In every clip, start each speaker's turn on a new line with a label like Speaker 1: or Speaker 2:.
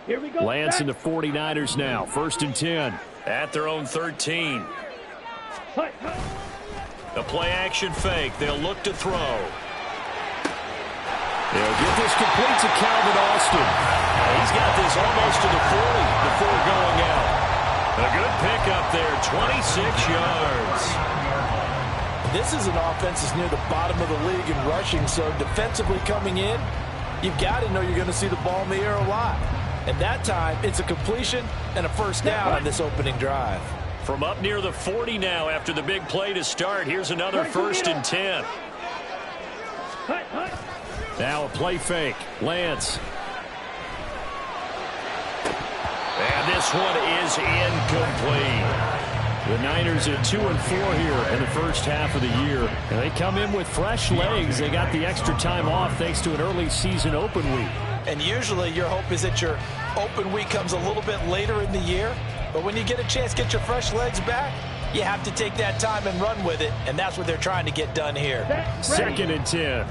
Speaker 1: Here we go.
Speaker 2: Lance and the 49ers now. 1st and 10.
Speaker 3: At their own 13. A play-action fake. They'll look to throw.
Speaker 2: They'll get this complete to Calvin Austin.
Speaker 3: He's got this almost to the 40 before going out. A good pickup there, 26 yards.
Speaker 4: This is an offense that's near the bottom of the league in rushing, so defensively coming in, you've got to know you're going to see the ball in the air a lot. And that time, it's a completion and a first down on this opening drive.
Speaker 3: From up near the 40 now after the big play to start, here's another 1st and 10.
Speaker 2: Now a play fake. Lance.
Speaker 3: And this one is incomplete.
Speaker 2: The Niners at 2-4 here in the first half of the year. And they come in with fresh legs. They got the extra time off thanks to an early season open week.
Speaker 4: And usually your hope is that your open week comes a little bit later in the year. But when you get a chance to get your fresh legs back, you have to take that time and run with it. And that's what they're trying to get done here.
Speaker 2: 2nd and 10.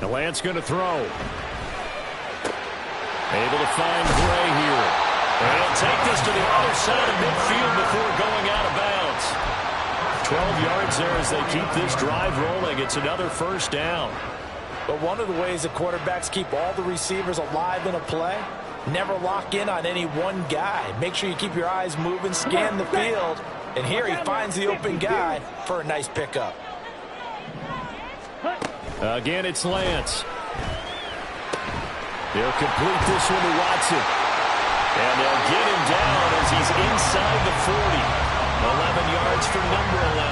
Speaker 2: Now Lance going to throw. Able to find Gray here.
Speaker 3: And he'll take this to the other side of midfield before going out of bounds. 12 yards there as they keep this drive rolling. It's another first down.
Speaker 4: But one of the ways that quarterbacks keep all the receivers alive in a play, never lock in on any one guy. Make sure you keep your eyes moving, scan the field. And here he finds the open guy for a nice pickup.
Speaker 2: Again, it's Lance. They'll complete this one to Watson.
Speaker 3: And they'll get him down as he's inside the 40. 11 yards for number 11.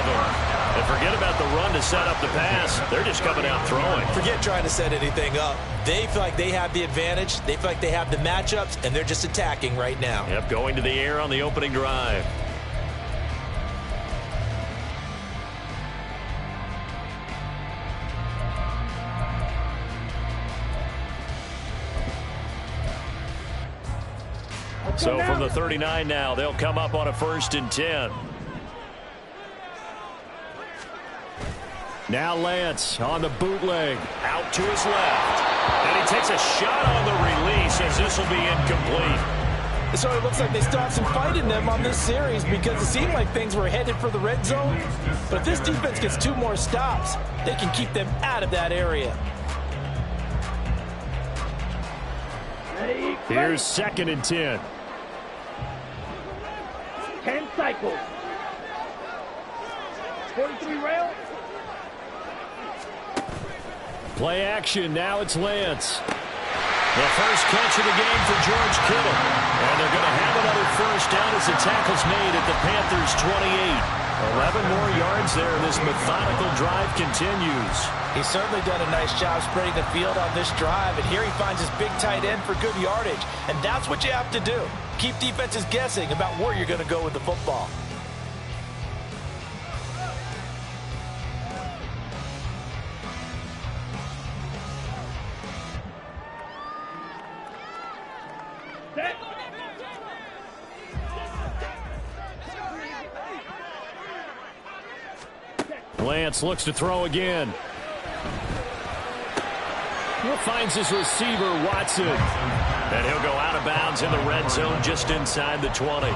Speaker 3: And forget about the run to set up the pass. They're just coming out throwing.
Speaker 4: Forget trying to set anything up. They feel like they have the advantage. They feel like they have the matchups, and they're just attacking right now.
Speaker 3: Yep, going to the air on the opening drive. So from the 39 now, they'll come up on a 1st and 10.
Speaker 2: Now Lance on the bootleg.
Speaker 3: Out to his left. And he takes a shot on the release as this will be incomplete.
Speaker 4: So it looks like they still have some fight in them on this series because it seemed like things were headed for the red zone. But if this defense gets 2 more stops, they can keep them out of that area.
Speaker 2: Here's 2nd and 10.
Speaker 1: 10 cycles. 43 rail.
Speaker 2: Play action. Now it's Lance.
Speaker 3: The first catch of the game for George Kittle. And they're going to have another first down as the tackle's made at the Panthers' 28. 11 more yards there. This methodical drive continues.
Speaker 4: He's certainly done a nice job spreading the field on this drive. And here he finds his big tight end for good yardage. And that's what you have to do. Keep defenses guessing about where you're going to go with the football.
Speaker 2: Lance looks to throw again. He finds his receiver, Watson.
Speaker 3: And he'll go out of bounds in the red zone just inside the 20.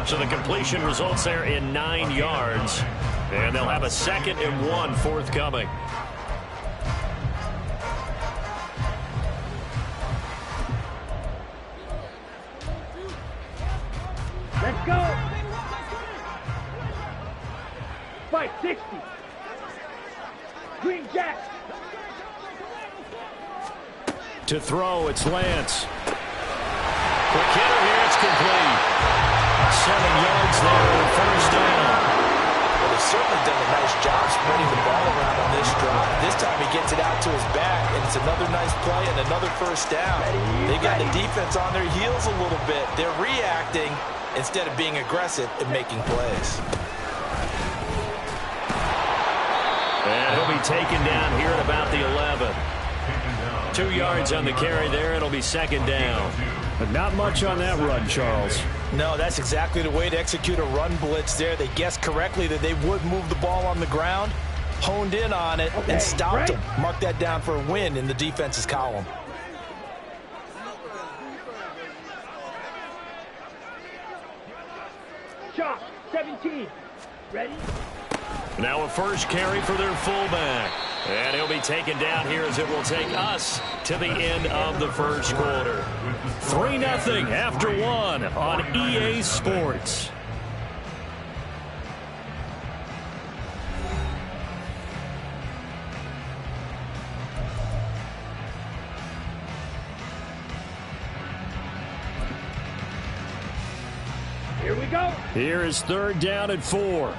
Speaker 3: So the completion results there in 9 yards. And they'll have a 2nd and 1 forthcoming.
Speaker 1: Let's go. Spike 60. Green Jack.
Speaker 2: To throw, it's Lance.
Speaker 3: Quick hitter here, it's complete. 7 yards there, first down.
Speaker 4: Well, they've certainly done a nice job spreading the ball around on this drive. This time he gets it out to his back, and it's another nice play and another first down. They've got the defense on their heels a little bit. They're reacting instead of being aggressive and making plays.
Speaker 3: And he'll be taken down here at about the 11. 2 yards on the carry there. It'll be 2nd down.
Speaker 2: But not much on that run, Charles.
Speaker 4: No, that's exactly the way to execute a run blitz there. They guessed correctly that they would move the ball on the ground. honed in on it and stopped him. Mark that down for a win in the defense's column.
Speaker 1: Shot, 17. Ready?
Speaker 3: Now a first carry for their fullback. And he'll be taken down here as it will take us to the end of the first quarter. 3-0 after 1 on EA Sports.
Speaker 1: Here we go.
Speaker 2: Here is 3rd down and 4.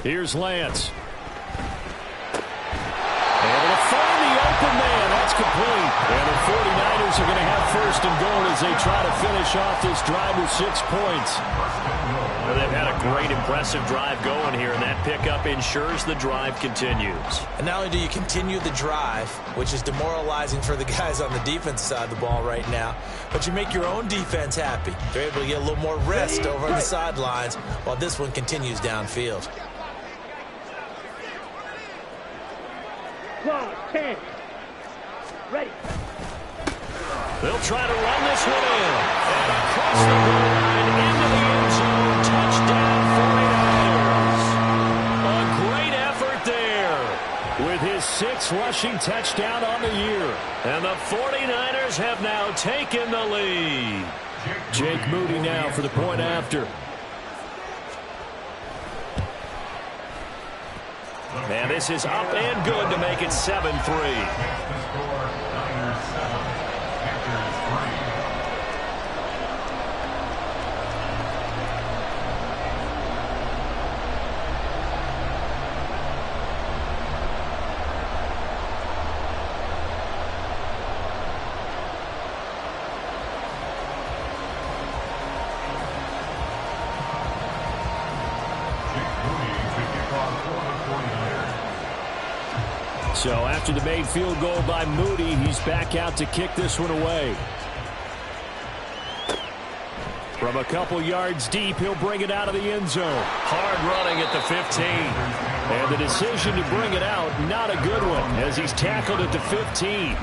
Speaker 2: Here's Lance. Able to find the open man. That's complete. And the 49ers are going to have 1st and goal as they try to finish off this drive with 6 points.
Speaker 3: Well, they've had a great, impressive drive going here, and that pickup ensures the drive continues.
Speaker 4: And not only do you continue the drive, which is demoralizing for the guys on the defense side of the ball right now, but you make your own defense happy. They're able to get a little more rest over on the sidelines while this one continues downfield.
Speaker 1: Clock, 10. Ready.
Speaker 3: They'll try to run this one in. And across the goal line into the end zone. Touchdown 49ers. A great effort there with his 6th rushing touchdown on the year. And the 49ers have now taken the lead.
Speaker 2: Jake Moody now for the point after.
Speaker 3: And this is up and good to make it 7-3.
Speaker 2: So after the made field goal by Moody, he's back out to kick this one away. From a couple yards deep, he'll bring it out of the end zone.
Speaker 3: Hard running at the 15.
Speaker 2: And the decision to bring it out, not a good one, as he's tackled at the 15.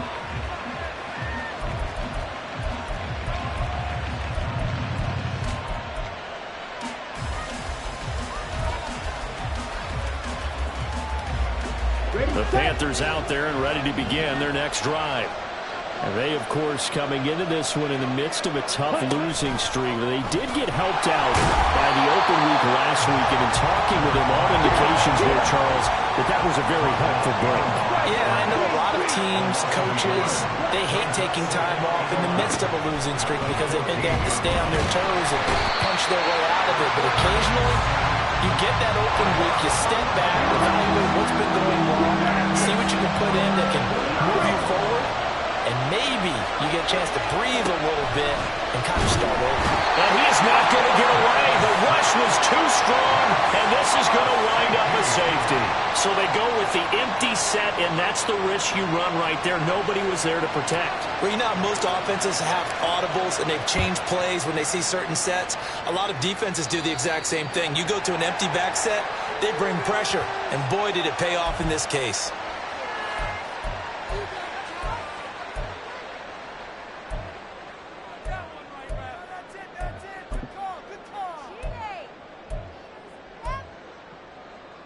Speaker 3: The Panthers out there and ready to begin their next drive.
Speaker 2: And they, of course, coming into this one in the midst of a tough losing streak. They did get helped out by the open week last week, and in talking with him, all indications were, Charles, that was a very helpful break.
Speaker 4: Yeah, I know a lot of teams, coaches, they hate taking time off in the midst of a losing streak because they think they have to stay on their toes and punch their way out of it. But occasionally, you get that open week, you step back, evaluate what's been going wrong, see what you can put in that can move you forward, and maybe you get a chance to breathe a little bit and kind of start over.
Speaker 3: And he's not going to get away. The rush was too strong, and this is going to wind up a safety. So they go with the empty set, and that's the risk you run right there. Nobody was there to protect.
Speaker 4: Well, you know how most offenses have audibles, and they've changed plays when they see certain sets. A lot of defenses do the exact same thing. You go to an empty back set, they bring pressure, and boy, did it pay off in this case.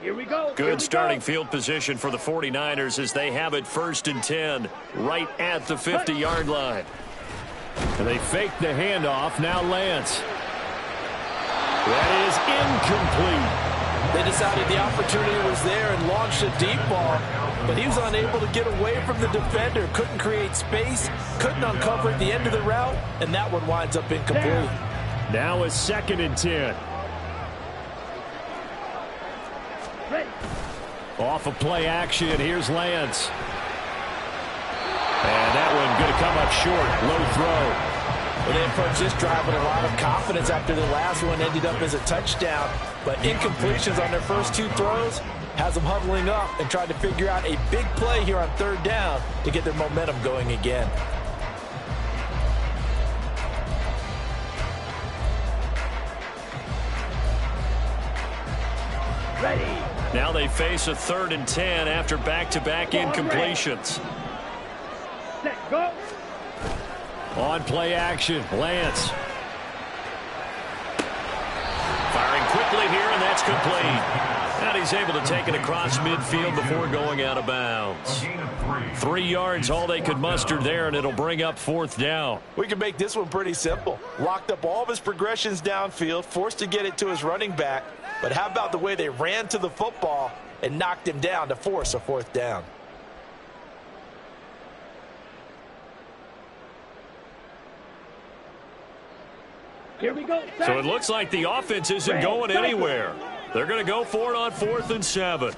Speaker 1: Here we go.
Speaker 3: Good starting field position for the 49ers as they have it 1st and 10 right at the 50-yard line.
Speaker 2: And they fake the handoff. Now Lance. That is incomplete.
Speaker 4: They decided the opportunity was there and launched a deep ball, but he was unable to get away from the defender. Couldn't create space, couldn't uncover at the end of the route, and that one winds up incomplete.
Speaker 2: Now a 2nd and 10. Off of play action, here's Lance. And that one going to come up short. Low throw.
Speaker 4: Well, they approached this drive with a lot of confidence after the last one ended up as a touchdown. But incompletions on their first 2 throws has them huddling up and trying to figure out a big play here on 3rd down to get their momentum going again.
Speaker 1: Ready.
Speaker 3: Now they face a 3rd and 10 after back-to-back incompletions.
Speaker 1: Set, go.
Speaker 2: On play action, Lance.
Speaker 3: Firing quickly here, and that's complete. And he's able to take it across midfield before going out of bounds. 3 yards, all they could muster there, and it'll bring up 4th down.
Speaker 4: We can make this one pretty simple. Locked up all of his progressions downfield, forced to get it to his running back. But how about the way they ran to the football and knocked him down to force a 4th down?
Speaker 1: Here we go. Set.
Speaker 3: So it looks like the offense isn't going anywhere. They're going to go for it on 4th and 7.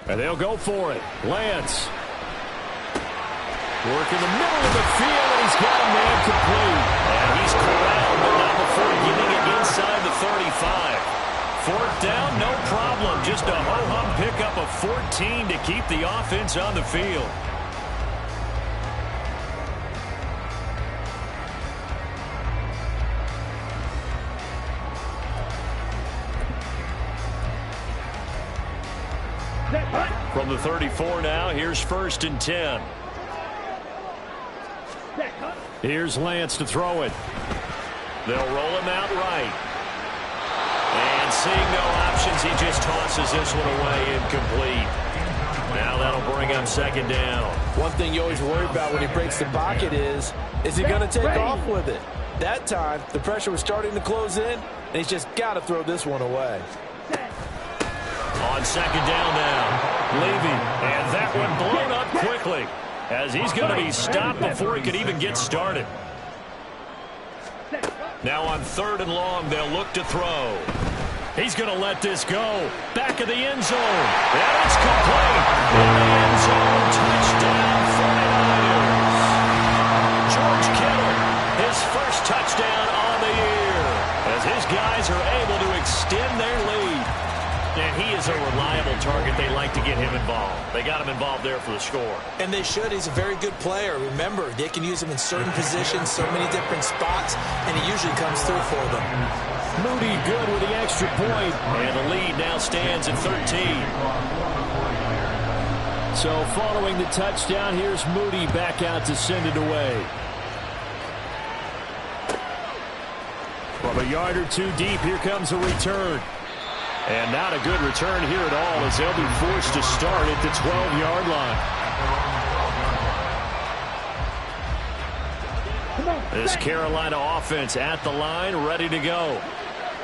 Speaker 2: And they'll go for it. Lance. Work in the middle of the field, and he's got a man complete.
Speaker 3: And he's corralled, but not before getting it inside the 35. 4th down, no problem. Just a ho-hum pickup of 14 to keep the offense on the field. From the 34 now, here's 1st and 10.
Speaker 2: Here's Lance to throw it.
Speaker 3: They'll roll him out right. And seeing no options, he just tosses this one away incomplete. Now that'll bring up 2nd down.
Speaker 4: One thing you always worry about when he breaks the pocket is he going to take off with it? That time, the pressure was starting to close in, and he's just got to throw this one away.
Speaker 3: On 2nd down now. Levy, and that one blown up quickly as he's going to be stopped before he could even get started. Now on 3rd and long, they'll look to throw. He's going to let this go. Back of the end zone. And it's complete. In the end zone, touchdown 49ers. George Kittle, his first touchdown on the year as his guys are able to extend their lead. And he is a reliable target. They like to get him involved. They got him involved there for the score.
Speaker 4: And they should. He's a very good player. Remember, they can use him in certain positions, so many different spots, and he usually comes through for them.
Speaker 2: Moody good with the extra point.
Speaker 3: And the lead now stands at 13.
Speaker 2: So following the touchdown, here's Moody back out to send it away. From a yard or 2 deep, here comes a return. And not a good return here at all as they'll be forced to start at the 12-yard line. This Carolina offense at the line, ready to go.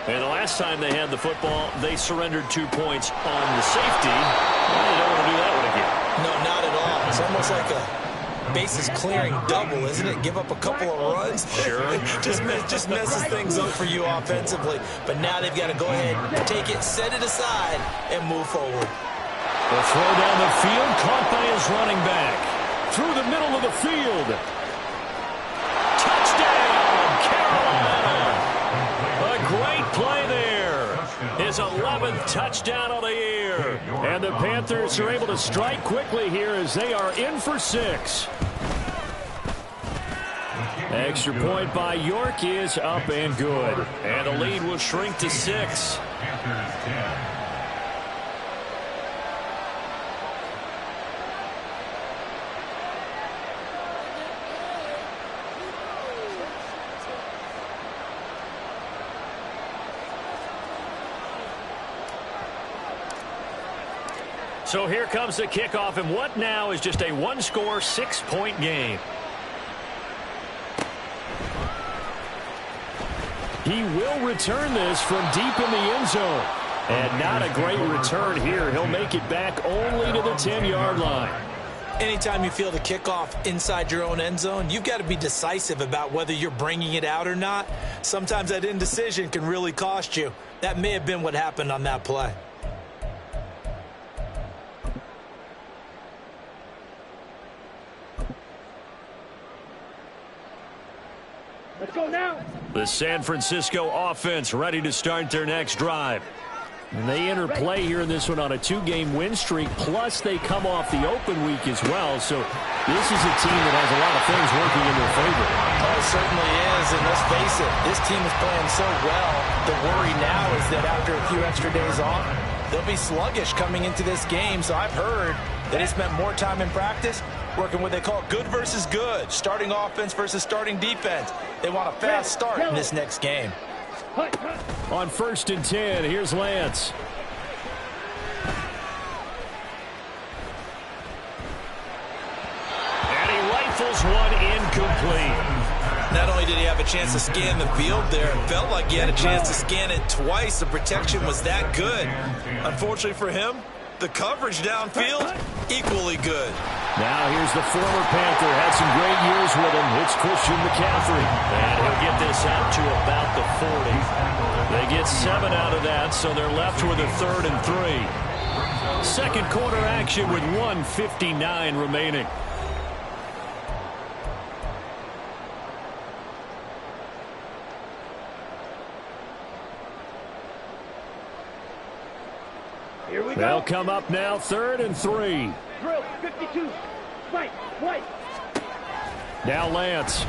Speaker 2: And the last time they had the football, they surrendered 2 points on the safety. Well, they don't want to do that one again.
Speaker 4: No, not at all. It's almost like a bases clearing double, isn't it? Give up a couple of runs.
Speaker 3: Sure.
Speaker 4: just messes things up for you offensively. But now they've got to go ahead, take it, set it aside, and move forward.
Speaker 2: The throw down the field, caught by his running back. Through the middle of the field.
Speaker 3: Touchdown, Carolina. A great play there. His 11th touchdown of the year.
Speaker 2: And the Panthers are able to strike quickly here as they are in for 6. Extra point by York is up and good.
Speaker 3: And the lead will shrink to 6. So here comes the kickoff, and what now is just a one-score, 6-point game.
Speaker 2: He will return this from deep in the end zone. And not a great return here. He'll make it back only to the 10-yard line.
Speaker 4: Anytime you feel the kickoff inside your own end zone, you've got to be decisive about whether you're bringing it out or not. Sometimes that indecision can really cost you. That may have been what happened on that play.
Speaker 1: Let's go now.
Speaker 3: The San Francisco offense ready to start their next drive.
Speaker 2: And they enter play here in this one on a 2-game win streak, plus they come off the open week as well. So this is a team that has a lot of things working in their favor.
Speaker 4: Oh, it certainly is, and let's face it, this team is playing so well. The worry now is that after a few extra days off, they'll be sluggish coming into this game. So I've heard that they spent more time in practice working what they call good versus good, starting offense versus starting defense. They want a fast start in this next game.
Speaker 2: On 1st and 10, here's Lance.
Speaker 3: And he rifles one incomplete.
Speaker 4: Not only did he have a chance to scan the field there, it felt like he had a chance to scan it twice. The protection was that good. Unfortunately for him, the coverage downfield, equally good.
Speaker 2: Now here's the former Panther. Had some great years with him. It's Christian McCaffrey.
Speaker 3: And he'll get this out to about the 40.
Speaker 2: They get 7 out of that, so they're left with a 3rd and 3. Second quarter action with 1:59 remaining.
Speaker 1: Here we go.
Speaker 2: They'll come up now, 3rd and 3.
Speaker 1: Drill 52. Fight. White.
Speaker 2: Now Lance.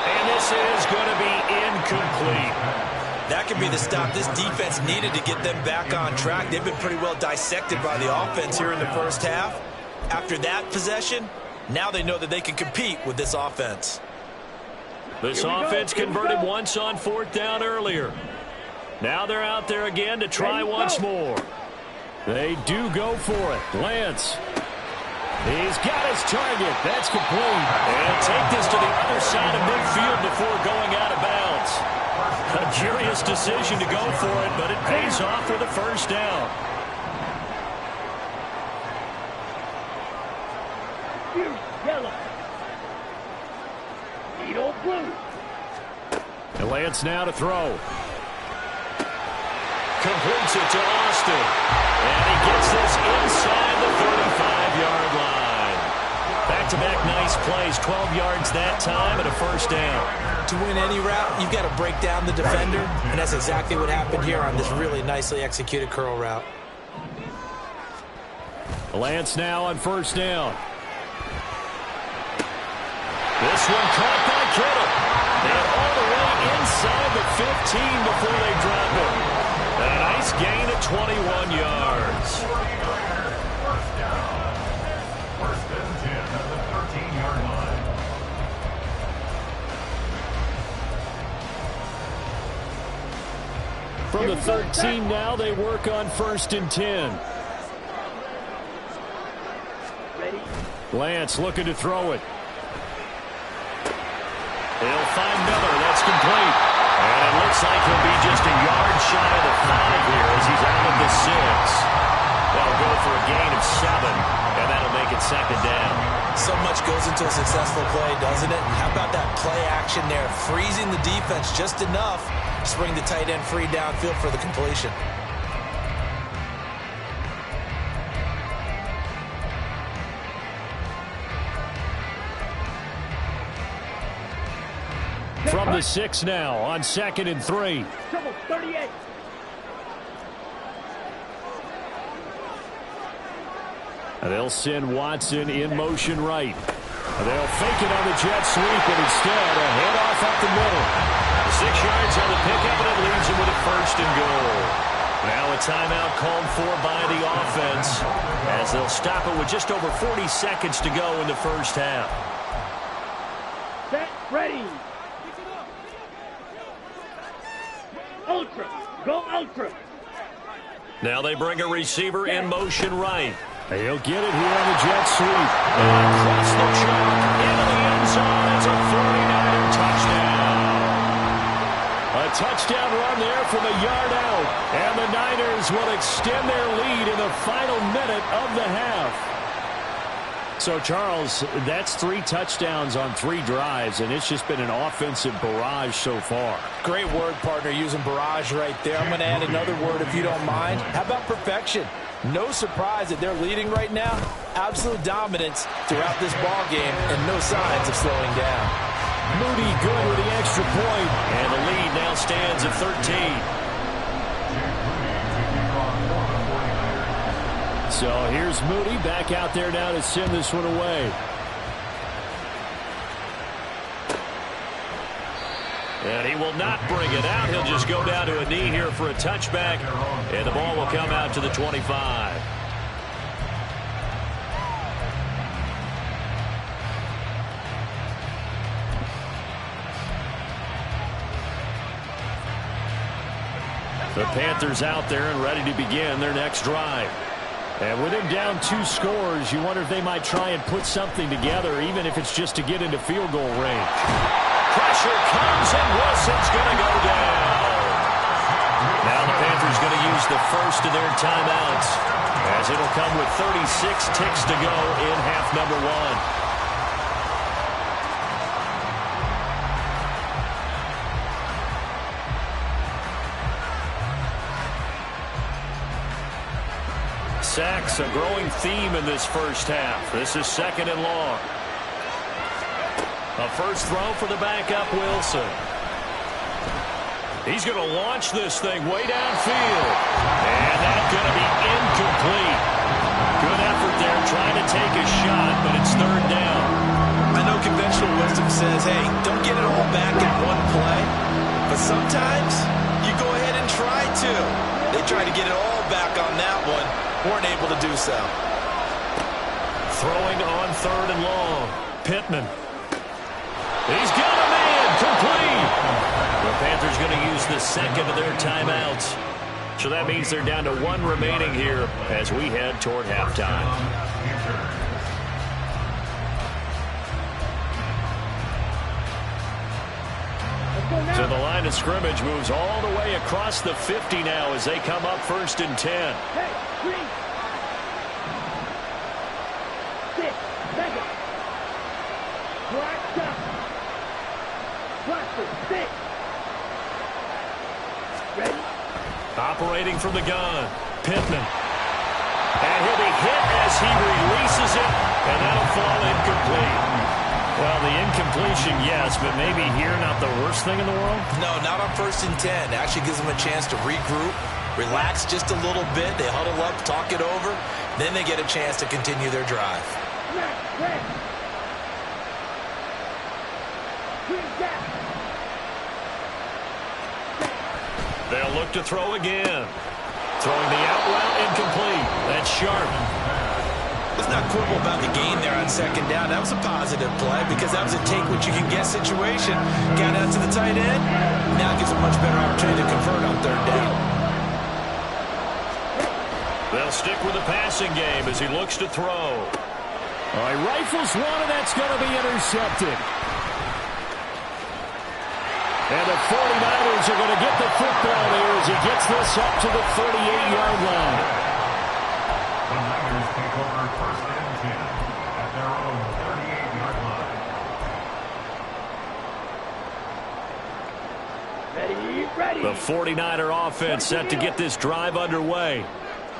Speaker 3: And this is going to be incomplete.
Speaker 4: That could be the stop this defense needed to get them back on track. They've been pretty well dissected by the offense here in the first half. After that possession, now they know that they can compete with this offense.
Speaker 2: This offense converted once on 4th down earlier. Now they're out there again to try once more. They do go for it. Lance. He's got his target. That's complete.
Speaker 3: And take this to the other side of midfield before going out of bounds. A curious decision to go for it, but it pays off with a first down.
Speaker 1: Yellow. Needle blue.
Speaker 2: And Lance now to throw.
Speaker 3: Completes it to Austin. And he gets this inside the 35-yard line. Back-to-back nice plays. 12 yards that time and a first down.
Speaker 4: To win any route, you've got to break down the defender, and that's exactly what happened here on this really nicely executed curl route.
Speaker 2: Lance now on 1st down.
Speaker 3: This one caught by Kittle. And all the way inside the 15 before they drop it. A nice gain of 21 yards.
Speaker 5: First and 10 at the 13-yard line.
Speaker 2: From the 13 now, they work on 1st and 10.
Speaker 1: Ready.
Speaker 2: Lance looking to throw it.
Speaker 3: They'll find Miller. That's complete. And it looks like he'll be just a yard shy of the 5 here as he's out of the 6. That'll go for a gain of 7, and that'll make it 2nd down.
Speaker 4: So much goes into a successful play, doesn't it? How about that play action there? Freezing the defense just enough to bring the tight end free downfield for the completion.
Speaker 2: From the 6 now on 2nd and 3.
Speaker 1: Trouble 38.
Speaker 2: They'll send Watson in motion right. They'll fake it on the jet sweep, and instead a handoff up the middle.
Speaker 3: 6 yards on the pickup, and it leaves him with a 1st and goal. Now a timeout called for by the offense as they'll stop it with just over 40 seconds to go in the first half.
Speaker 1: Set. Ready. Ultra. Go ultra.
Speaker 3: Now they bring a receiver in motion right.
Speaker 2: He'll get it here on the jet sweep.
Speaker 3: Across the chalk into the end zone. It's a 49er touchdown.
Speaker 2: A touchdown run there from a yard out. And the Niners will extend their lead in the final minute of the half. So, Charles, that's 3 touchdowns on 3 drives, and it's just been an offensive barrage so far.
Speaker 4: Great word, partner, using barrage right there. I'm going to add another word if you don't mind. How about perfection? No surprise that they're leading right now. Absolute dominance throughout this ball game and no signs of slowing down.
Speaker 2: Moody good with the extra point.
Speaker 3: And the lead now stands at 13.
Speaker 2: So here's Moody back out there now to send this one away.
Speaker 3: And he will not bring it out. He'll just go down to a knee here for a touchback. And the ball will come out to the 25. The Panthers out there and ready to begin their next drive. And with him down 2 scores, you wonder if they might try and put something together, even if it's just to get into field goal range. Pressure comes, and Wilson's going to go down. Now the Panthers going to use the first of their timeouts, as it'll come with 36 ticks to go in half number 1. Sacks, a growing theme in this first half. This is 2nd and long. A first throw for the backup, Wilson. He's going to launch this thing way downfield. And that's going to be incomplete. Good effort there trying to take a shot, but it's 3rd down.
Speaker 4: I know conventional wisdom says, hey, don't get it all back in one play. But sometimes you go ahead and try to. They tried to get it all back on that one. Weren't able to do so.
Speaker 3: Throwing on 3rd and long. Pittman. He's got a man. Complete. The Panthers going to use the 2nd of their timeouts. So that means they're down to 1 remaining here as we head toward halftime. So the line of scrimmage moves all the way across the 50 now as they come up 1st and 10.
Speaker 1: Hey, 3, 6, 7. Black shot. Blaster, 6. Ready?
Speaker 3: Operating from the gun. Pittman. And he'll be hit as he releases it, and that'll fall incomplete. Well, the incompletion, yes, but maybe here not the worst thing in the world?
Speaker 4: No, not on 1st and 10. Actually gives them a chance to regroup, relax just a little bit. They huddle up, talk it over. Then they get a chance to continue their drive.
Speaker 3: They'll look to throw again. Throwing the out route incomplete. That's Sharp.
Speaker 4: Let's not quibble about the gain there on 2nd down. That was a positive play because that was a take-what-you-can-get situation. Got out to the tight end. Now gives a much better opportunity to convert on 3rd down.
Speaker 3: They'll stick with the passing game as he looks to throw.
Speaker 2: All right, rifles one, and that's going to be intercepted. And the 49ers are going to get the football here as he gets this up to the 38-yard line.
Speaker 5: The Niners take over 1st and 10 at their own 38-yard line.
Speaker 1: Ready.
Speaker 3: The 49er offense set to get this drive underway.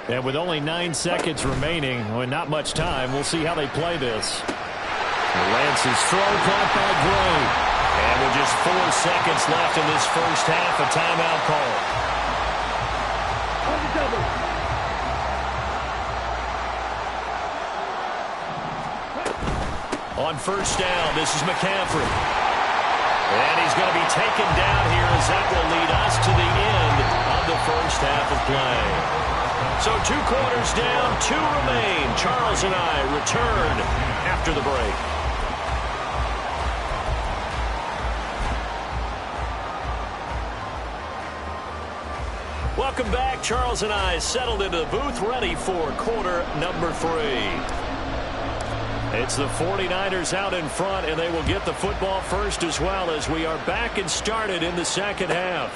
Speaker 2: And with only 9 seconds remaining, well, not much time, we'll see how they play this. Lance's throw caught by Gray.
Speaker 3: And with just 4 seconds left in this first half, a timeout call.
Speaker 1: On the double.
Speaker 3: On 1st down, this is McCaffrey. And he's going to be taken down here as that will lead us to the end of the first half of play. So 2 quarters down, 2 remain. Charles and I return after the break. Welcome back. Charles and I settled into the booth ready for quarter number 3. It's the 49ers out in front, and they will get the football first as well as we are back and started in the 2nd half.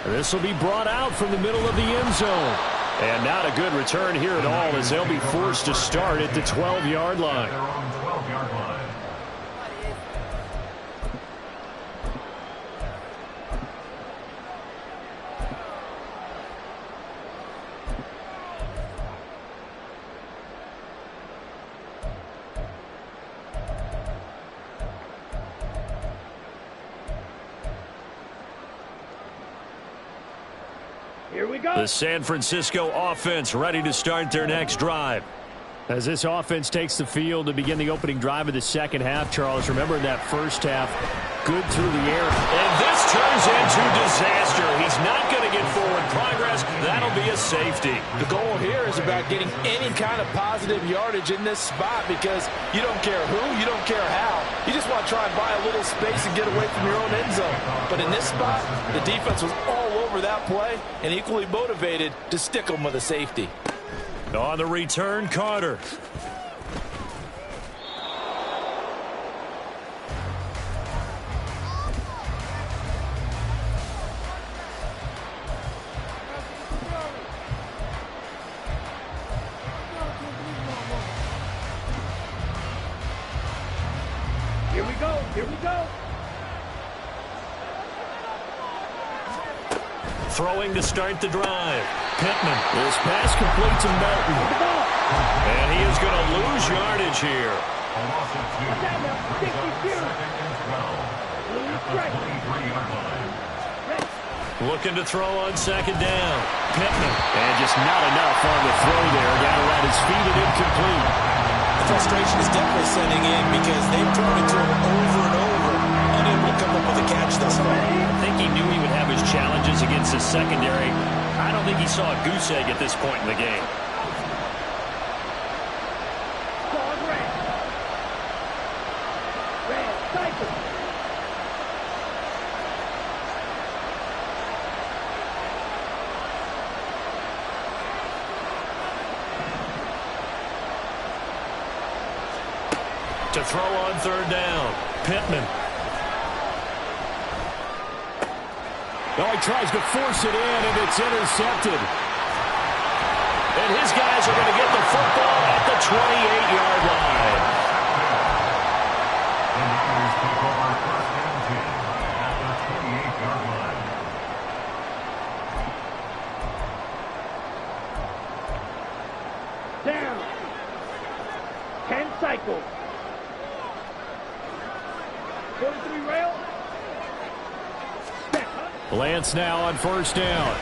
Speaker 2: This will be brought out from the middle of the end zone.
Speaker 3: And not a good return here at all as they'll be forced to start at the 12-yard line.
Speaker 5: Their own 12-yard line.
Speaker 1: Here we go.
Speaker 3: The San Francisco offense ready to start their next drive.
Speaker 2: As this offense takes the field to begin the opening drive of the second half, Charles, remember in that first half, good through the air.
Speaker 3: And this turns into disaster. He's not going to get forward progress. That'll be a safety.
Speaker 4: The goal here is about getting any kind of positive yardage in this spot because you don't care who, you don't care how. You just want to try and buy a little space and get away from your own end zone. But in this spot, the defense was all over that play and equally motivated to stick them with a safety.
Speaker 3: On the return, Carter.
Speaker 1: Here we go. Here we go.
Speaker 3: Throwing to start the drive.
Speaker 2: Pittman. This pass complete to Melton.
Speaker 3: And he is going to lose yardage here.
Speaker 5: A loss of 2. Brings up 2nd and 12. At the 23-yard line.
Speaker 3: Looking to throw on second down.
Speaker 2: Pittman. And just not enough on the throw there. Got around his feet and incomplete.
Speaker 4: The frustration is definitely setting in because they've thrown it to him over and over, unable to come up with a catch thus far.
Speaker 2: I think he knew he would have his challenges against the secondary. I don't think he saw a goose egg at this point in the game.
Speaker 1: Dog red. Red, cycle.
Speaker 3: To throw on third down. Pittman.
Speaker 2: Oh, he tries to force it in, and it's intercepted.
Speaker 3: And his guys are going to get the football at the 28-yard line.
Speaker 5: The Niners take over 1st and 10 at the 28-yard line.
Speaker 1: Down. 10 cycles. 43 rail. Step up.
Speaker 2: Lance now on first down.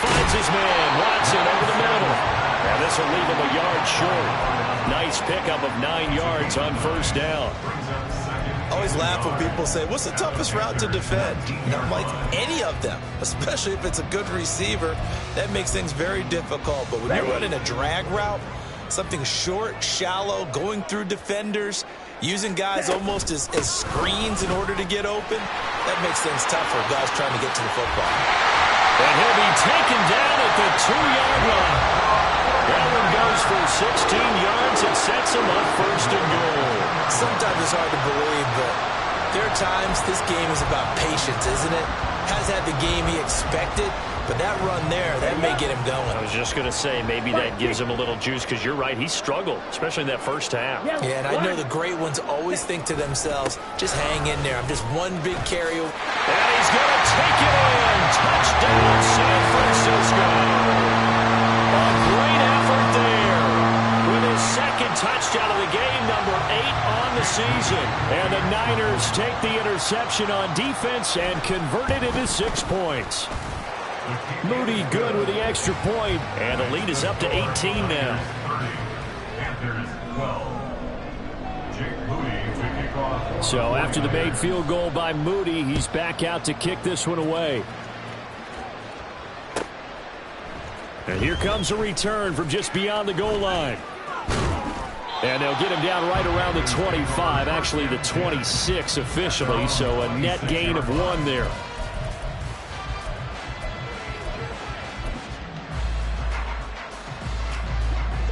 Speaker 2: Finds his man. Watson over the middle. And this will leave him a yard short. Nice pickup of 9 yards on first down.
Speaker 4: I always laugh when people say, what's the toughest route to defend? And I'm like, any of them, especially if it's a good receiver. That makes things very difficult. But when you're running a drag route, something short, shallow, going through defenders, using guys almost as screens in order to get open, that makes things tough for guys trying to get to the football.
Speaker 3: And he'll be taken down at the 2-yard line. That one goes for 16 yards and sets him up first and goal.
Speaker 4: Sometimes it's hard to believe, but there are times this game is about patience, isn't it? Has had the game he expected, but that run there, that may get him going.
Speaker 2: I was just going to say, maybe that gives him a little juice, because you're right, he struggled, especially in that first half.
Speaker 4: Yeah, and I know the great ones always think to themselves, just hang in there. I'm just one big carry.
Speaker 3: And he's going to take it in. Touchdown, San Francisco. A great effort there. With his second touchdown of the game, number 8 on the season.
Speaker 2: And the Niners take the interception on defense and convert it into 6 points. Moody good with the extra point, and the lead is up to 18 now.
Speaker 5: 30. Panthers 12. Jake Moody to kick off.
Speaker 2: So after the made field goal by Moody, he's back out to kick this one away. And here comes a return from just beyond the goal line. And they'll get him down right around the 25, actually the 26 officially, so a net gain of 1 there.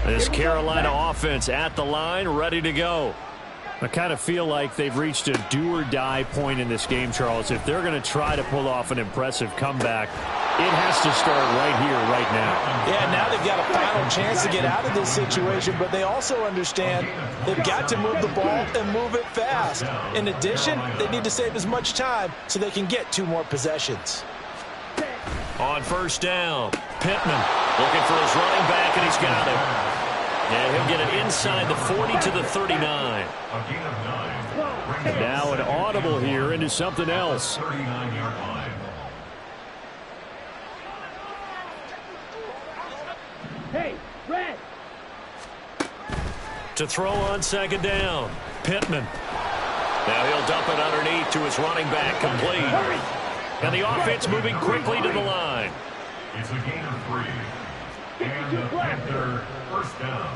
Speaker 2: This Carolina offense at the line, ready to go. I kind of feel like they've reached a do-or-die point in this game, Charles. If they're going to try to pull off an impressive comeback, it has to start right here, right now.
Speaker 4: Yeah, now they've got a final chance to get out of this situation, but they also understand they've got to move the ball and move it fast. In addition, they need to save as much time so they can get 2 more possessions.
Speaker 3: On first down, Pittman looking for his running back, and he's got him. And he'll get it inside the 40 to the 39.
Speaker 5: A gain of 9.
Speaker 2: Now an audible here into something else.
Speaker 5: 39-yard line.
Speaker 1: Hey, red.
Speaker 3: To throw on second down. Pittman. Now he'll dump it underneath to his running back, complete. And the offense moving quickly to the line.
Speaker 5: It's a gain of 3. And the Panther first down.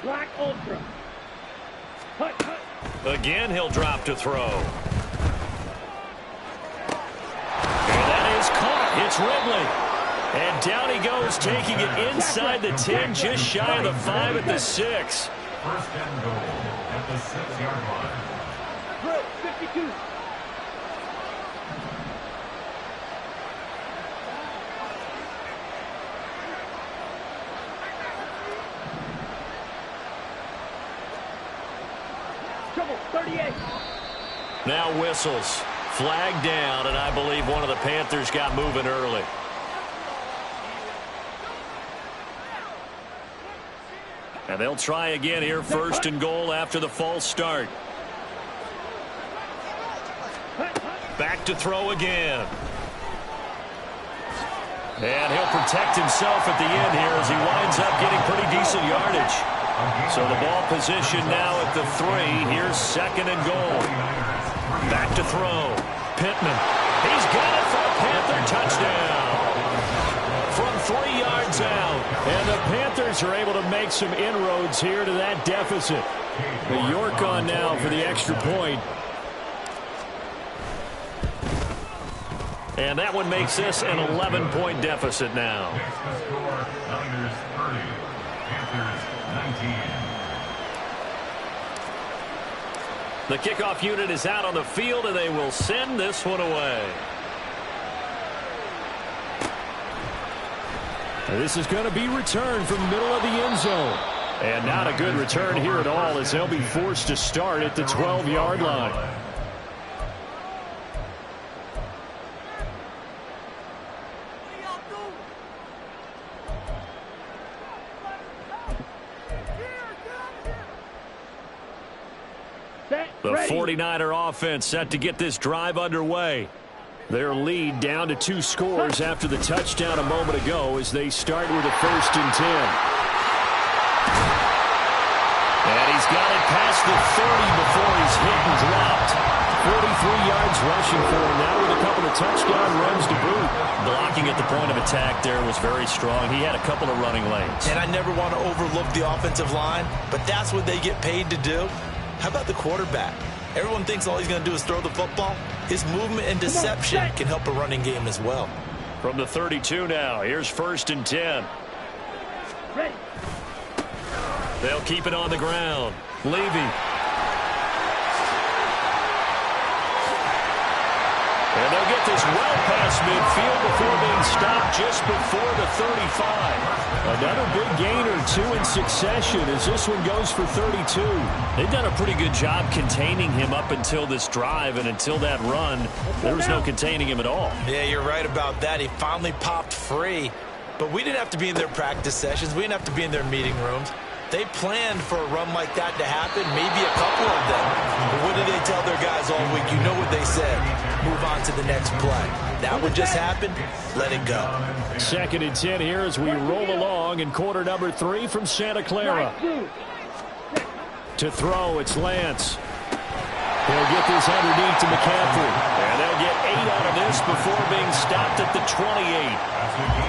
Speaker 1: Black Ultra. Hut, hut.
Speaker 3: Again, he'll drop to throw. And that is caught. It's Ridley. And down he goes, taking it inside the 10, just shy of the 5 at the 6.
Speaker 5: First and goal at the 6-yard line.
Speaker 1: Drill, 52. Trouble, 38.
Speaker 3: Now whistles. Flag down, and I believe one of the Panthers got moving early. And they'll try again here, first and goal after the false start. Back to throw again. And he'll protect himself at the end here as he winds up getting pretty decent yardage. So the ball position now at the 3. Here's second and goal. Back to throw. Pittman. He's got it for a Panther touchdown. From 3 yards out. And the Panthers are able to make some inroads here to that deficit. The York on now for the extra point. And that one makes this an 11-point deficit now.
Speaker 5: Next to score, Niners 30, Panthers 19.
Speaker 3: The kickoff unit is out on the field, and they will send this one away.
Speaker 2: This is going to be returned from the middle of the end zone. And not a good return here at all, as they'll be forced to start at the 12-yard line. The 49er offense set to get this drive underway. Their lead down to 2 scores after the touchdown a moment ago as they start with a first and 10. And he's got it past the 30 before he's hit and dropped. 43 yards rushing for him now with a couple of touchdown runs to boot. Blocking at the point of attack there was very strong. He had a couple of running lanes.
Speaker 4: And I never want to overlook the offensive line, but that's what they get paid to do. How about the quarterback? Everyone thinks all he's going to do is throw the football. His movement and deception can help a running game as well.
Speaker 3: From the 32 now, here's first and 10.
Speaker 1: Ready.
Speaker 3: They'll keep it on the ground. Levy. And they'll get this well past midfield before being stopped just before the 35. Another big gain or 2 in succession as this one goes for 32.
Speaker 2: They've done a pretty good job containing him up until this drive, and until that run, there was no containing him at all.
Speaker 4: Yeah, you're right about that. He finally popped free. But we didn't have to be in their practice sessions. We didn't have to be in their meeting rooms. They planned for a run like that to happen, maybe a couple of them. But what did they tell their guys all week? You know what they said. Move on to the next play. That would just happen. Let it go.
Speaker 2: Second and 10 here as we roll along in quarter number 3 from Santa Clara. To throw, it's Lance. He'll get this underneath to McCaffrey.
Speaker 3: And they'll get 8 out of this before being stopped at the 28.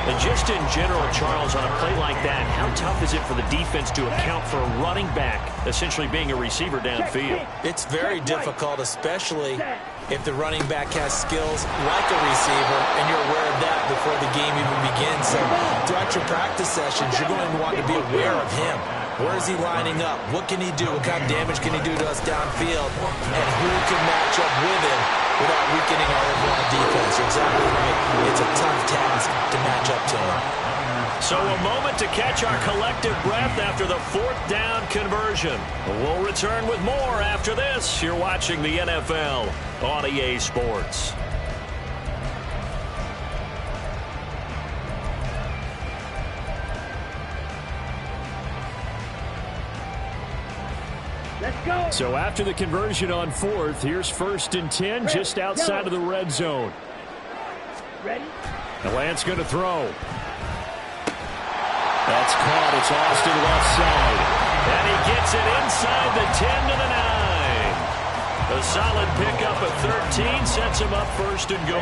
Speaker 2: And just in general, Charles, on a play like that, how tough is it for the defense to account for a running back essentially being a receiver downfield?
Speaker 4: It's very difficult, especially if the running back has skills like a receiver, and you're aware of that before the game even begins. So throughout your practice sessions, you're going to want to be aware of him. Where is he lining up? What can he do? What kind of damage can he do to us downfield? And who can match up with him without weakening our overall defense? You're exactly right. It's a tough task to match up to him.
Speaker 3: So a moment to catch our collective breath after the 4th down conversion. We'll return with more after this. You're watching the NFL on EA Sports.
Speaker 1: Let's go.
Speaker 2: So after the conversion on 4th, here's first and 10 just outside of the red zone.
Speaker 1: Ready?
Speaker 2: And Lance going to throw. That's caught. It's Austin left side.
Speaker 3: And he gets it inside the 10 to the 9. A solid pickup of 13 sets him up first and goal.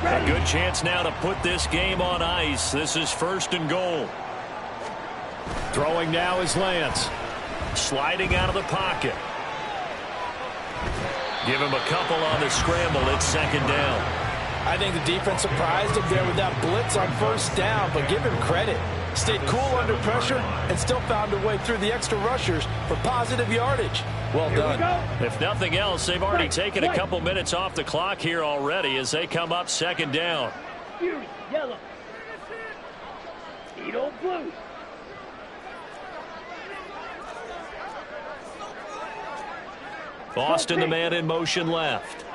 Speaker 3: A good chance now to put this game on ice. This is first and goal.
Speaker 2: Throwing now is Lance.
Speaker 3: Sliding out of the pocket. Give him a couple on the scramble. It's second down.
Speaker 4: I think the defense surprised him there with that blitz on first down, but give him credit. Stayed cool under pressure and still found a way through the extra rushers for positive yardage. Well done.
Speaker 3: If nothing else, they've already taken a couple minutes off the clock here already as they come up second down.
Speaker 1: Fury, yellow. Edo blue.
Speaker 3: Boston, the man in motion left.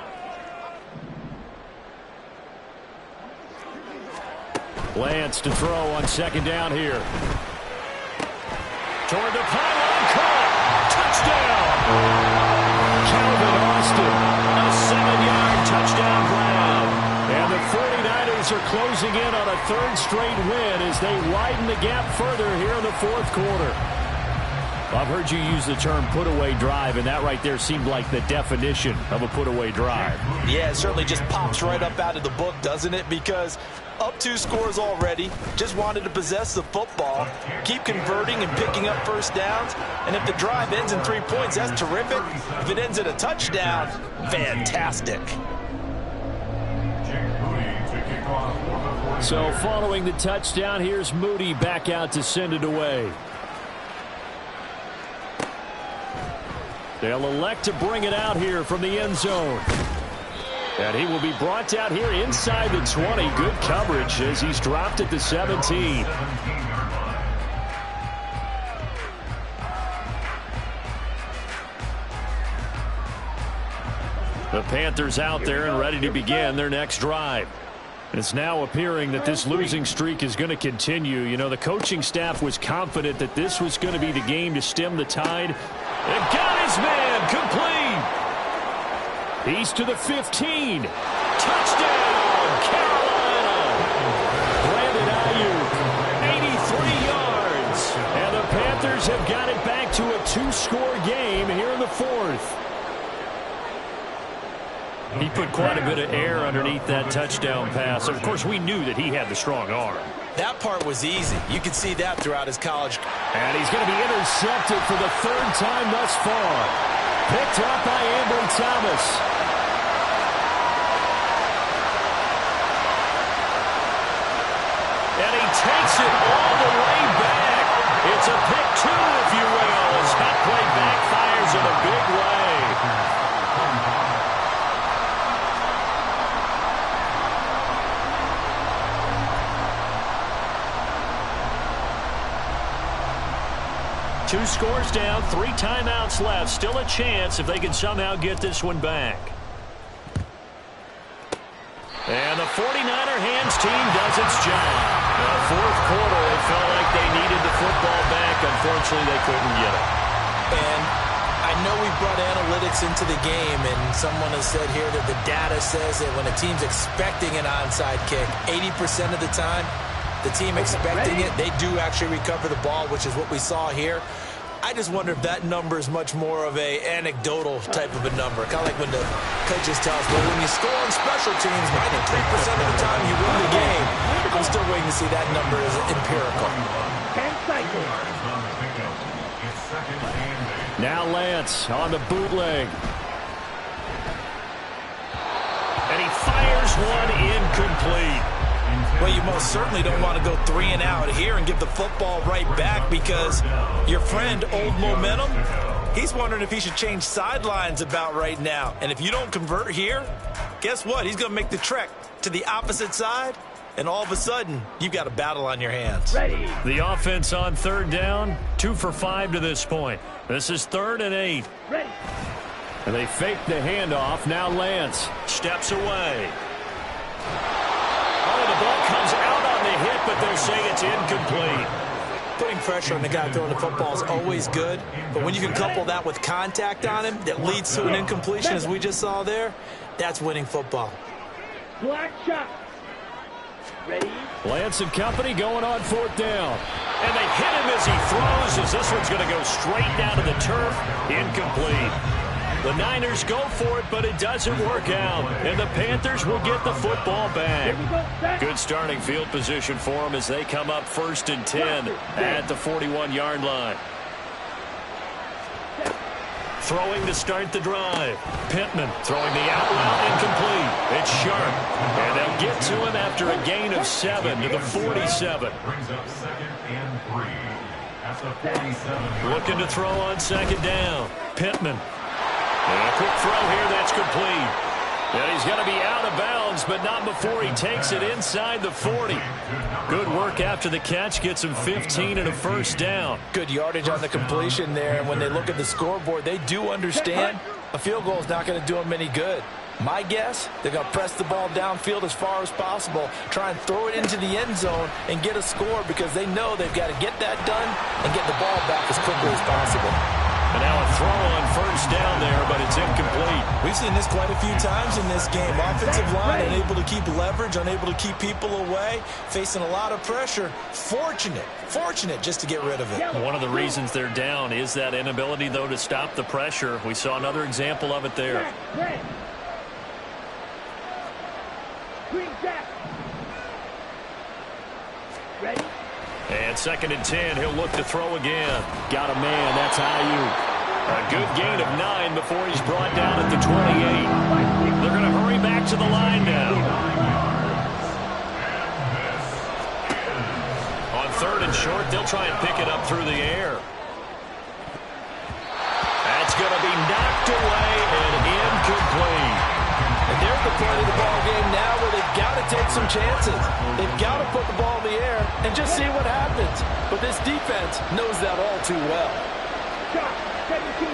Speaker 2: Lance to throw on second down here.
Speaker 3: Toward the pylon, caught. Touchdown.
Speaker 2: Calvin Austin.
Speaker 3: A 7-yard touchdown grab.
Speaker 2: And the 49ers are closing in on a third straight win as they widen the gap further here in the fourth quarter. I've heard you use the term put-away drive, and that right there seemed like the definition of a put-away drive.
Speaker 4: Yeah, it certainly just pops right up out of the book, doesn't it? Because up 2 scores already, just wanted to possess the football, keep converting and picking up first downs, and if the drive ends in 3 points, that's terrific. If it ends in a touchdown, fantastic.
Speaker 2: So following the touchdown, here's Moody back out to send it away. They'll elect to bring it out here from the end zone. And he will be brought out here inside the 20. Good coverage as he's dropped at the 17. The Panthers out there and ready to begin their next drive. It's now appearing that this losing streak is going to continue. You know, the coaching staff was confident that this was going to be the game to stem the tide. And got his man complete. He's to the 15. Touchdown, Carolina. Brandon Ayuk, 83 yards. And the Panthers have got it back to a 2-score game here in the fourth.
Speaker 3: He put quite a bit of air underneath that touchdown pass. Of course, we knew that he had the strong arm.
Speaker 4: That part was easy. You could see that throughout his college.
Speaker 2: And he's going to be intercepted for the 3rd time thus far. Picked up by Ambry Thomas.
Speaker 3: And he takes it all the way back. It's a pick 2, if you will, as that play backfires in a big way. Two scores down, 3 timeouts left. Still a chance if they can somehow get this one back. And the 49er hands team does its job. In the fourth quarter, it felt like they needed the football back. Unfortunately, they couldn't get it.
Speaker 4: And I know we brought analytics into the game, and someone has said here that the data says that when a team's expecting an onside kick, 80% of the time, the team expecting it, they do actually recover the ball, which is what we saw here. I just wonder if that number is much more of a anecdotal type of a number. Kind of like when the coaches tell us, well, when you score on special teams, 93% of the time you win the game. I'm still waiting to see that number as empirical.
Speaker 1: 10 cycles.
Speaker 2: Now Lance on the bootleg.
Speaker 3: And he fires one incomplete.
Speaker 4: Well, you most certainly don't want to go 3 and out here and give the football right back because your friend, Old Momentum, he's wondering if he should change sidelines about right now. And if you don't convert here, guess what? He's going to make the trek to the opposite side, and all of a sudden, you've got a battle on your hands.
Speaker 1: Ready.
Speaker 3: The offense on 3rd down, 2 for 5 to this point. This is 3rd and 8.
Speaker 1: Ready.
Speaker 2: And they fake the handoff. Now Lance
Speaker 3: Steps away. Oh, the ball comes out on the hit, but they'll say it's incomplete.
Speaker 4: Putting pressure on the guy throwing the football is always good, but when you can couple that with contact on him that leads to an incompletion, as we just saw there, that's winning football.
Speaker 1: Black shot. Ready?
Speaker 2: Lance and company going on 4th down.
Speaker 3: And they hit him as he throws, as this one's going to go straight down to the turf. Incomplete. The Niners go for it, but it doesn't work out. And the Panthers will get the football back. Good starting field position for them as they come up 1st and 10 at the 41-yard line. Throwing to start the drive. Pittman throwing the out route, incomplete. It's Sharp. And they'll get to him after a gain of 7 to the 47.
Speaker 5: Brings up 2nd and 3 at the 47.
Speaker 3: Looking to throw on 2nd down. Pittman. And a quick throw here, that's complete. And he's going to be out of bounds, but not before he takes it inside the 40. Good work after the catch, gets him 15 and a 1st down.
Speaker 4: Good yardage on the completion there, and when they look at the scoreboard, they do understand a field goal is not going to do them any good. My guess, they're going to press the ball downfield as far as possible, try and throw it into the end zone and get a score because they know they've got to get that done and get the ball back as quickly as possible.
Speaker 3: And now a throw on 1st down there, but it's incomplete.
Speaker 4: We've seen this quite a few times in this game. Offensive line unable to keep leverage, unable to keep people away, facing a lot of pressure. Fortunate just to get rid of it.
Speaker 3: One of the reasons they're down is that inability, though, to stop the pressure. We saw another example of it there.
Speaker 1: Ready?
Speaker 3: And 2nd and 10, he'll look to throw again. Got a man, that's Ayuk. A good gain of 9 before he's brought down at the 28. They're going to hurry back to the line now. On 3rd and short, they'll try and pick it up through the air. That's going to be knocked away and incomplete.
Speaker 4: And there's the point of the ball game now where they've got to take some chances. They've got to put the ball in the air and just see what happens. But this defense knows that all too well.
Speaker 1: Shot, 17.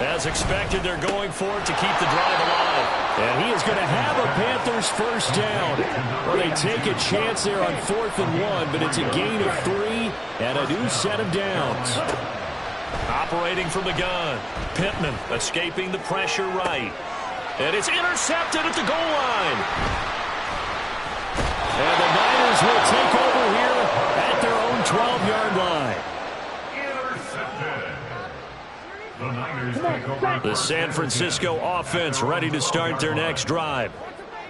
Speaker 3: As expected, they're going for it to keep the drive alive.
Speaker 2: And he is going to have a Panthers 1st down. Well, they take a chance there on 4th and 1, but it's a gain of 3 and a new set of downs.
Speaker 3: Operating from the gun. Pittman escaping the pressure right. And it's intercepted at the goal line.
Speaker 2: And the Niners will take over here at their own 12-yard line.
Speaker 5: Intercepted. The Niners take over.
Speaker 3: The San Francisco offense ready to start their next drive.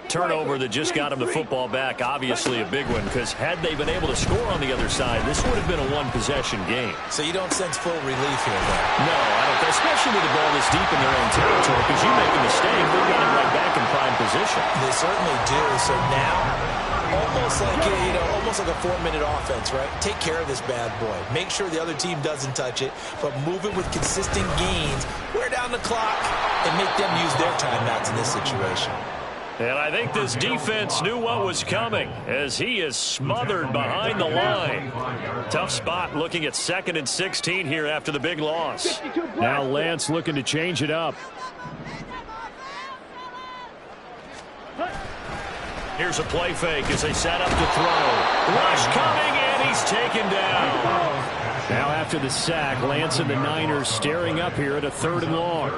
Speaker 3: Turnover that just got them the football back, obviously a big one, because had they been able to score on the other side, this would have been a one-possession game.
Speaker 4: So you don't sense full relief here, though?
Speaker 3: No, I don't, especially with the ball this deep in their own territory, because you make a mistake, they've got it right back in prime position.
Speaker 4: They certainly do. So now, almost like a 4-minute offense, right? Take care of this bad boy. Make sure the other team doesn't touch it, but move it with consistent gains. Wear down the clock and make them use their timeouts in this situation.
Speaker 3: And I think this defense knew what was coming as he is smothered behind the line. Tough spot looking at 2nd and 16 here after the big loss.
Speaker 2: Now Lance looking to change it up.
Speaker 3: Here's a play fake as they set up to throw. Rush coming, and he's taken down.
Speaker 2: Now after the sack, Lance and the Niners staring up here at a 3rd and long.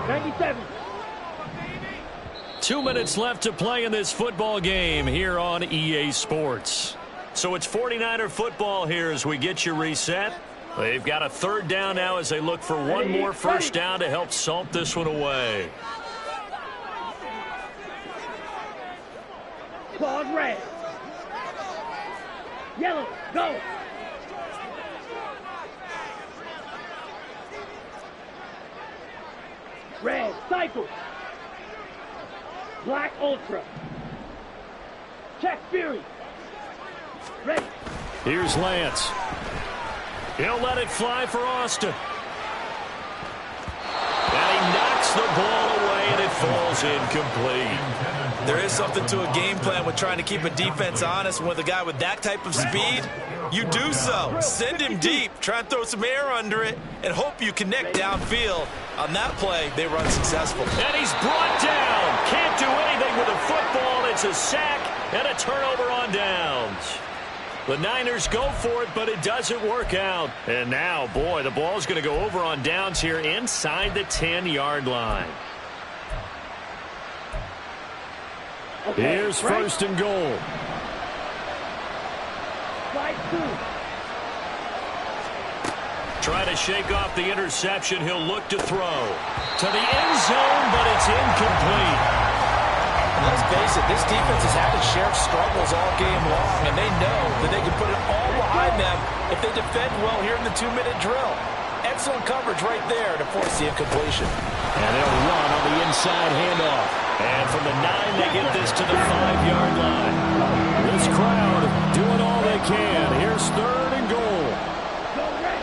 Speaker 1: 97.
Speaker 3: 2 minutes left to play in this football game here on EA Sports. So it's 49er football here as we get you reset. They've got a 3rd down now as they look for one more 1st down to help salt this one away.
Speaker 1: Claws red. Yellow, go. Red, cycle. Black Ultra. Check Fury. Ready.
Speaker 3: Here's Lance. He'll let it fly for Austin. And he knocks the ball away, and it falls incomplete.
Speaker 4: There is something to a game plan with trying to keep a defense honest. With a guy with that type of speed, you do so. Send him deep. Try and throw some air under it and hope you connect downfield. On that play, they run successful.
Speaker 3: And he's brought down. Can't do anything with a football. It's a sack and a turnover on downs. The Niners go for it, but it doesn't work out. And now, boy, the ball's going to go over on downs here inside the 10-yard line.
Speaker 1: Okay,
Speaker 2: Here's
Speaker 1: right.
Speaker 2: first and goal.
Speaker 1: Slide 2.
Speaker 3: Try to shake off the interception. He'll look to throw to the end zone, but it's incomplete.
Speaker 4: Let's face it, this defense has had its share of struggles all game long, and they know that they can put it all behind them if they defend well here in the 2-minute drill. Excellent coverage right there to force the incompletion.
Speaker 2: And they'll run on the inside handoff. And from the 9, they get this to the 5-yard line. This crowd doing all they can. Here's third and goal.
Speaker 1: Go red.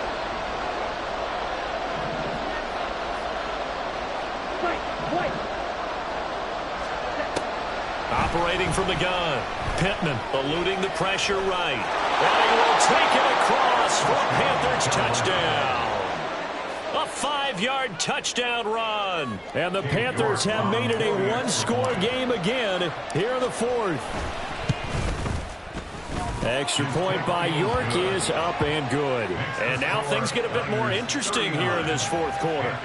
Speaker 1: Right, white.
Speaker 3: Operating from the gun. Pittman eluding the pressure right. And he will take it across for a Panthers touchdown. A 5-yard touchdown run.
Speaker 2: And the Panthers have made it a one-score game again here in the fourth. Extra point by York is up and good.
Speaker 3: And now things get a bit more interesting here in this fourth quarter.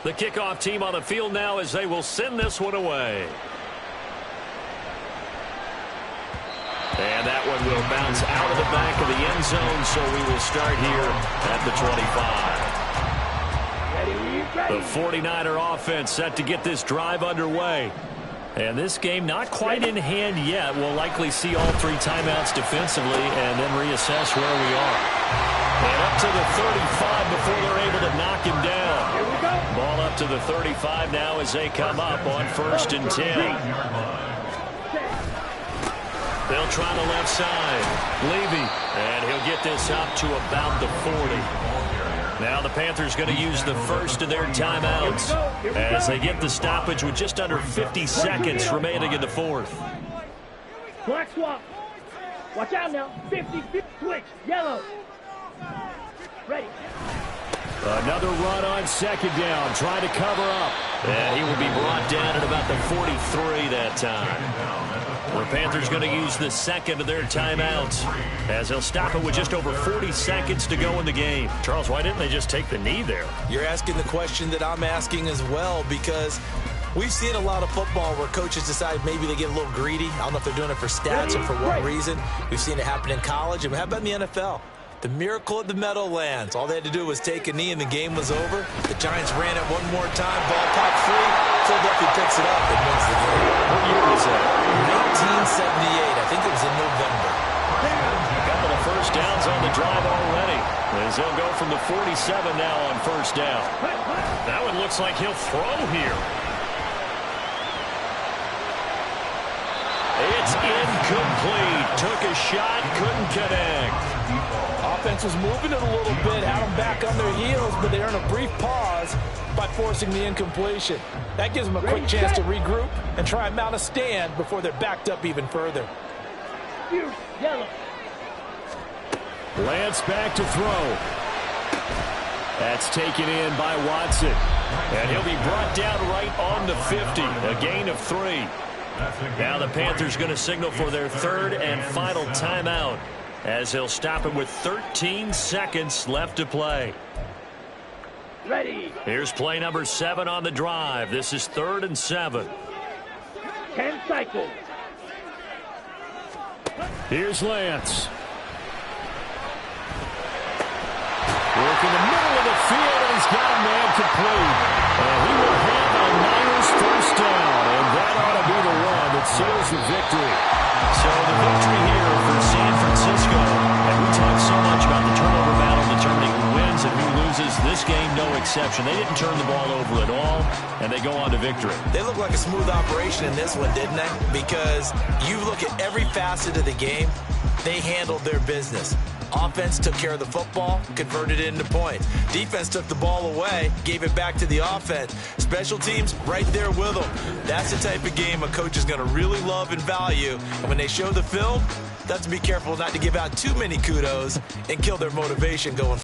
Speaker 3: The kickoff team on the field now as they will send this one away. And that one will bounce out of the back of the end zone, so we will start here at the 25.
Speaker 1: Ready, ready.
Speaker 3: The 49er offense set to get this drive underway. And this game not quite in hand yet. We'll likely see all 3 timeouts defensively and then reassess where we are. And up to the 35 before they're able to knock him down.
Speaker 1: Here we go.
Speaker 3: Ball up to the 35 now as they come up on 1st and 10. They'll try the left side. Levy. And he'll get this up to about the 40. Now the Panthers going to use the first of their timeouts as they get the stoppage with just under 50 seconds remaining in the fourth.
Speaker 1: Black swap. Watch out now. 50, switch. Yellow. Ready.
Speaker 2: Another run on second down. Trying to cover up.
Speaker 3: And he will be brought down at about the 43 that time. The Panthers going to use the second of their timeouts as they'll stop it with just over 40 seconds to go in the game. Charles, why didn't they just take the knee there?
Speaker 4: You're asking the question that I'm asking as well, because we've seen a lot of football where coaches decide maybe they get a little greedy. I don't know if they're doing it for stats or for what reason. We've seen it happen in college, and how about in the NFL? The miracle of the Meadowlands. All they had to do was take a knee and the game was over. The Giants ran it one more time. Ball popped free. Philadelphia picks it up and wins the game.
Speaker 3: What year was that?
Speaker 4: 1978. I think it was in November.
Speaker 3: A couple of first downs on the drive already as they'll go from the 47 now on first down. That one looks like he'll throw here. It's incomplete. Took a shot, couldn't connect.
Speaker 4: Offense was moving it a little bit, had them back on their heels, but they earn a brief pause by forcing the incompletion. That gives them a quick chance to regroup and try and mount a stand before they're backed up even further.
Speaker 1: Yellow.
Speaker 2: Lance back to throw. That's taken in by Watson.
Speaker 3: And he'll be brought down right on the 50. A gain of 3. Now the Panthers going to signal for their third and final timeout as he'll stop it with 13 seconds left to play.
Speaker 1: Ready.
Speaker 3: Here's play number 7 on the drive. This is 3rd and 7.
Speaker 1: 10 cycles.
Speaker 2: Here's Lance. Work in the middle of the field, and he's got a man complete. And he will have a Niners first down, and that ought to be the one that seals the victory.
Speaker 3: So the victory here for San Francisco. And we talk so much about the turnover battle determining who wins and who loses. This game, no exception. They didn't turn the ball over at all, and they go on to victory.
Speaker 4: They look like a smooth operation in this one, didn't they? Because you look at every facet of the game, they handled their business. Offense took care of the football, converted it into points. Defense took the ball away, gave it back to the offense. Special teams, right there with them. That's the type of game a coach is going to really love and value. And when they show the film, they have to be careful not to give out too many kudos and kill their motivation going forward.